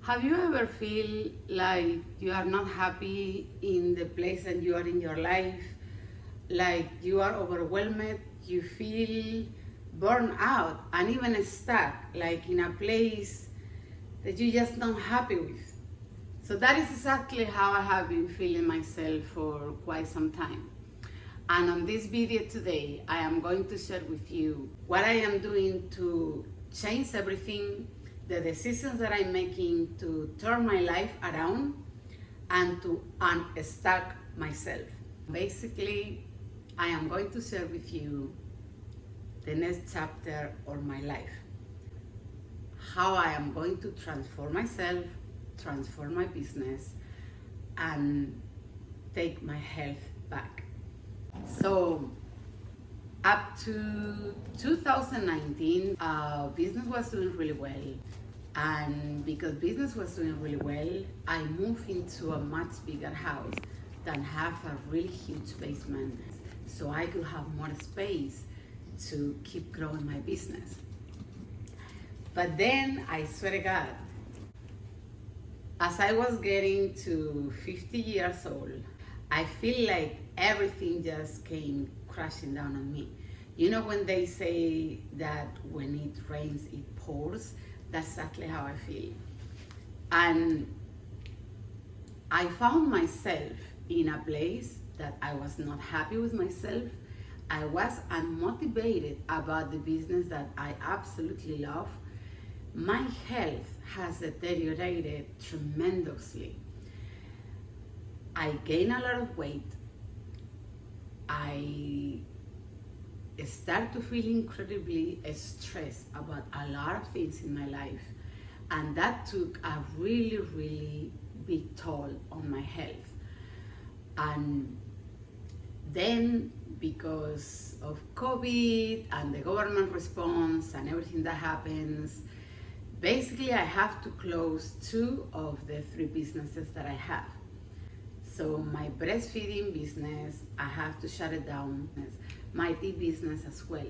Have you ever feel like you are not happy in the place that you are in your life? Like you are overwhelmed, you feel burned out and even stuck, like in a place that you just not happy with. So that is exactly how I have been feeling myself for quite some time. And on this video today, I am going to share with you what I am doing to change everything, the decisions that I'm making to turn my life around and to unstuck myself. Basically, I am going to share with you the next chapter of my life. How I am going to transform myself, transform my business, and take my health back. So, up to 2019, business was doing really well. And because business was doing really well, I moved into a much bigger house that have a really huge basement, so I could have more space to keep growing my business. But then, I swear to God, as I was getting to 50 years old, I feel like everything just came crashing down on me. You know when they say that when it rains, it pours? That's exactly how I feel. And I found myself in a place that I was not happy with myself. I was unmotivated about the business that I absolutely love. My health has deteriorated tremendously. I gained a lot of weight. I start to feel incredibly stressed about a lot of things in my life, and that took a really big toll on my health. And then, because of COVID and the government response and everything that happens, basically I have to close 2 of the 3 businesses that I have. So my breastfeeding business, I have to shut it down. My tea business as well.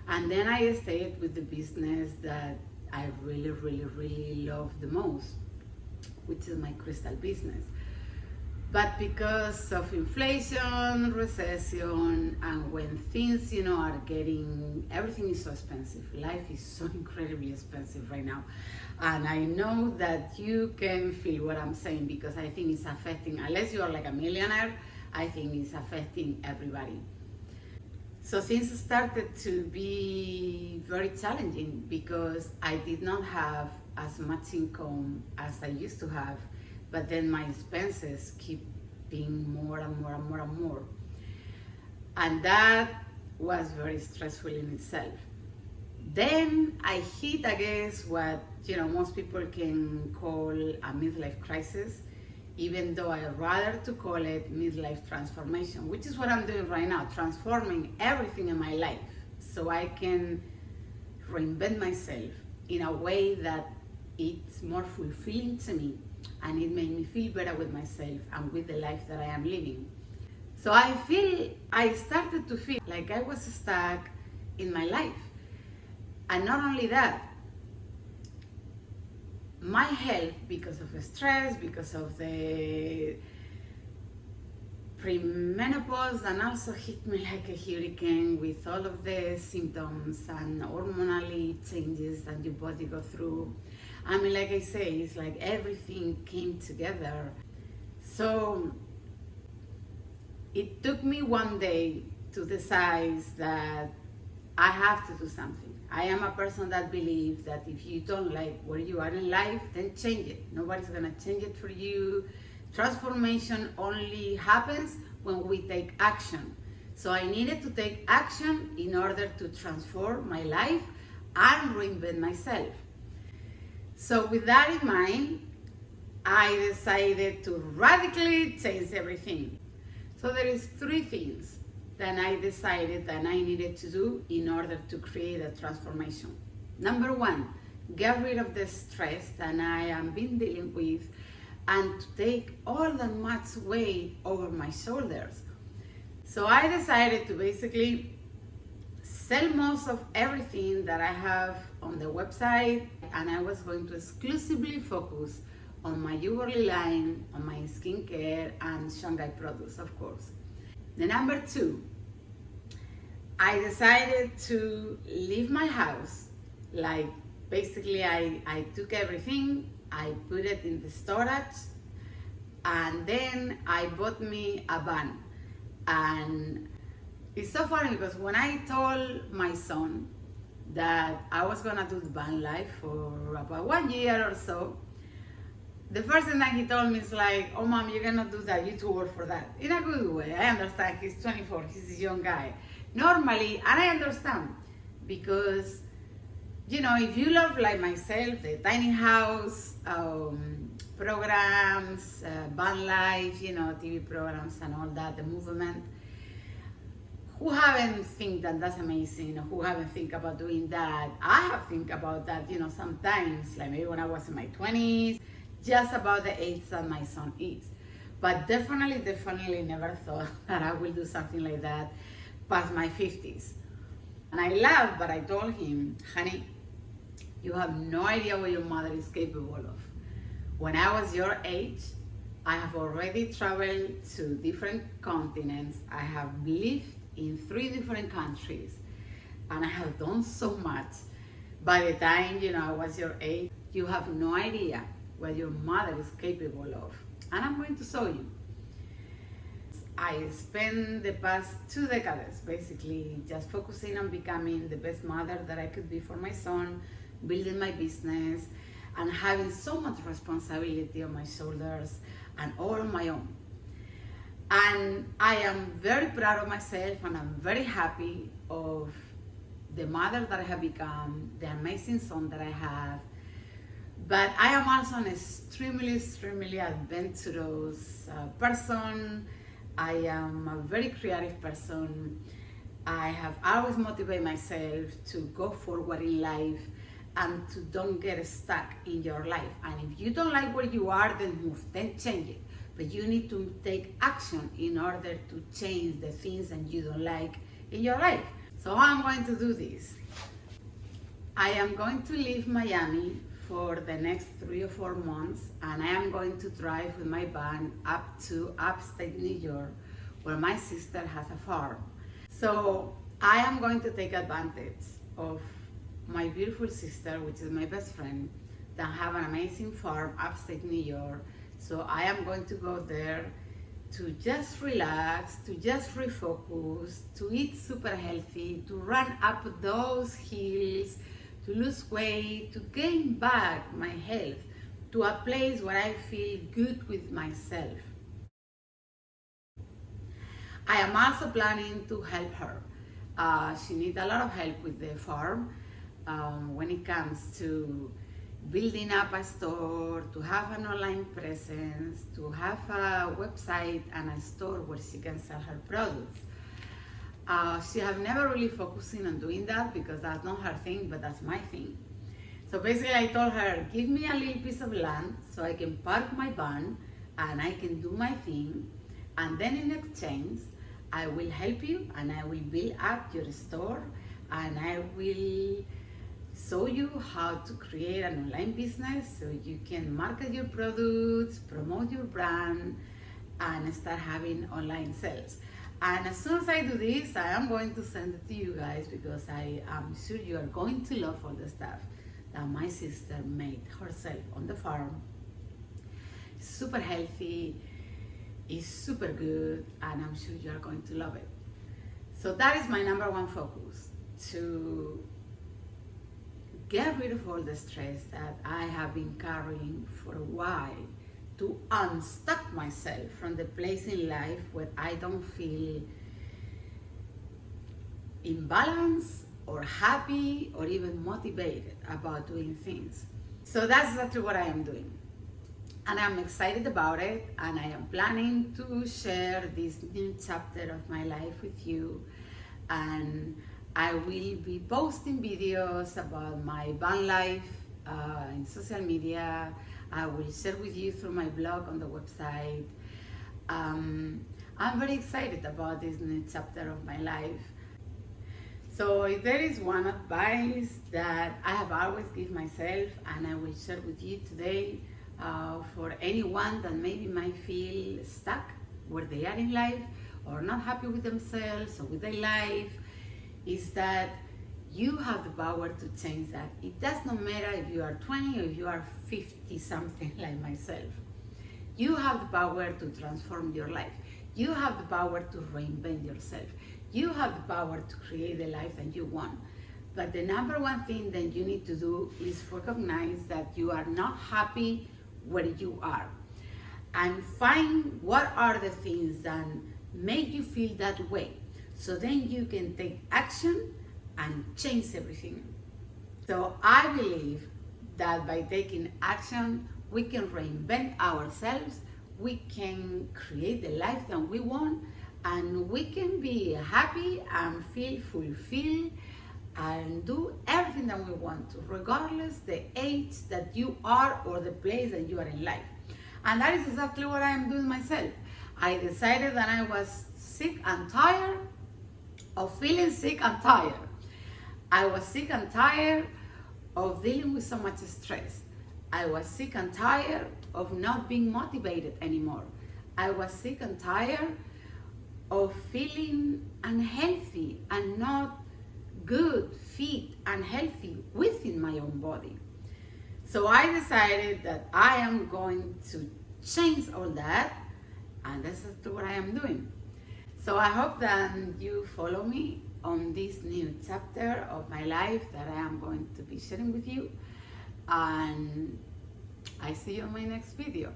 And then I stayed with the business that I really love the most, which is my crystal business. But because of inflation, recession, and when things, are getting, everything is so expensive. Life is so incredibly expensive right now. And I know that you can feel what I'm saying, because I think it's affecting, unless you are like a millionaire, I think it's affecting everybody. So things started to be very challenging because I did not have as much income as I used to have, but then my expenses keep being more and more. And that was very stressful in itself. Then I hit, I guess, what most people can call a midlife crisis, even though I rather to call it midlife transformation, which is what I'm doing right now, transforming everything in my life so I can reinvent myself in a way that it's more fulfilling to me, and it made me feel better with myself and with the life that I am living. So I started to feel like I was stuck in my life. And not only that, my health, because of stress, because of the premenopause, and also hit me like a hurricane with all of the symptoms and hormonally changes that your body go through. I mean, like I say, it's like everything came together. So it took me one day to decide that I have to do something. I am a person that believes that if you don't like where you are in life, then change it. Nobody's gonna change it for you. Transformation only happens when we take action. So I needed to take action in order to transform my life and reinvent myself. So with that in mind, I decided to radically change everything. So there is 3 things that I decided that I needed to do in order to create a transformation. Number 1, get rid of the stress that I am been dealing with, and to take all that much weight over my shoulders. So I decided to basically sell most of everything that I have on the website, and I was going to exclusively focus on my jewelry line, on my skincare, and Shanghai products, of course. The number two, I decided to leave my house. Like, basically, I took everything, I put it in the storage, and then I bought me a van. And it's so funny because when I told my son that I was gonna do the van life for about 1 year or so, the first thing that he told me is like, "Oh, mom, you cannot do that. You're too old for that." In a good way. I understand. He's 24. He's a young guy. Normally, and I understand, because, you know, if you love, like myself, the tiny house programs, van life, you know, TV programs and all that, the movement, who haven't think that that's amazing, or who haven't think about doing that? I have think about that, you know, sometimes, like maybe when I was in my 20s, just about the age that my son is. But definitely never thought that I will do something like that past my 50s. And I laughed, but I told him, honey, you have no idea what your mother is capable of. When I was your age, I have already traveled to different continents. I have lived in 3 different countries, and I have done so much. By the time, you know, I was your age, you have no idea what your mother is capable of. And I'm going to show you. I spent the past 2 decades basically just focusing on becoming the best mother that I could be for my son, building my business, and having so much responsibility on my shoulders and all on my own. And I am very proud of myself, and I'm very happy of the mother that I have become, the amazing son that I have. But I am also an extremely adventurous person. I am a very creative person. I have always motivated myself to go forward in life and to don't get stuck in your life. And if you don't like where you are, then move, then change it. But you need to take action in order to change the things that you don't like in your life. So how I'm going to do this? I am going to leave Miami for the next 3 or 4 months, and I am going to drive with my van up to upstate New York, where my sister has a farm. So I am going to take advantage of my beautiful sister, which is my best friend, that have an amazing farm upstate New York. So I am going to go there to just relax, to just refocus, to eat super healthy, to run up those hills, to lose weight, to gain back my health to a place where I feel good with myself. I am also planning to help her. She needs a lot of help with the farm when it comes to building up a store, to have an online presence, to have a website and a store where she can sell her products. She have never really focusing on doing that because that's not her thing, but that's my thing. So basically I told her, give me a little piece of land so I can park my van and I can do my thing, and then in exchange I will help you and I will build up your store, and I will show you how to create an online business so you can market your products, promote your brand, and start having online sales. And as soon as I do this, I am going to send it to you guys, because I am sure you are going to love all the stuff that my sister made herself on the farm. It's super healthy, it's super good, and I'm sure you are going to love it. So that is my number 1 focus, to get rid of all the stress that I have been carrying for a while, to unstuck myself from the place in life where I don't feel imbalanced or happy or even motivated about doing things. So that's exactly what I am doing. And I'm excited about it, and I am planning to share this new chapter of my life with you. And I will be posting videos about my van life in social media. I will share with you through my blog on the website. I'm very excited about this new chapter of my life. So if there is one advice that I have always given myself and I will share with you today, for anyone that maybe might feel stuck where they are in life or not happy with themselves or with their life, is that you have the power to change that. It does not matter if you are 20 or if you are 50 something like myself. You have the power to transform your life. You have the power to reinvent yourself. You have the power to create the life that you want. But the number one thing that you need to do is recognize that you are not happy where you are. And find what are the things that make you feel that way. So then you can take action and change everything. So I believe that by taking action, we can reinvent ourselves, we can create the life that we want, and we can be happy and feel fulfilled and do everything that we want to, regardless the age that you are or the place that you are in life. And that is exactly what I am doing myself. I decided that I was sick and tired of feeling sick and tired. I was sick and tired of dealing with so much stress. I was sick and tired of not being motivated anymore. I was sick and tired of feeling unhealthy and not good, fit, and healthy within my own body. So I decided that I am going to change all that, and this is what I am doing. So I hope that you follow me on this new chapter of my life that I am going to be sharing with you, and I see you in my next video.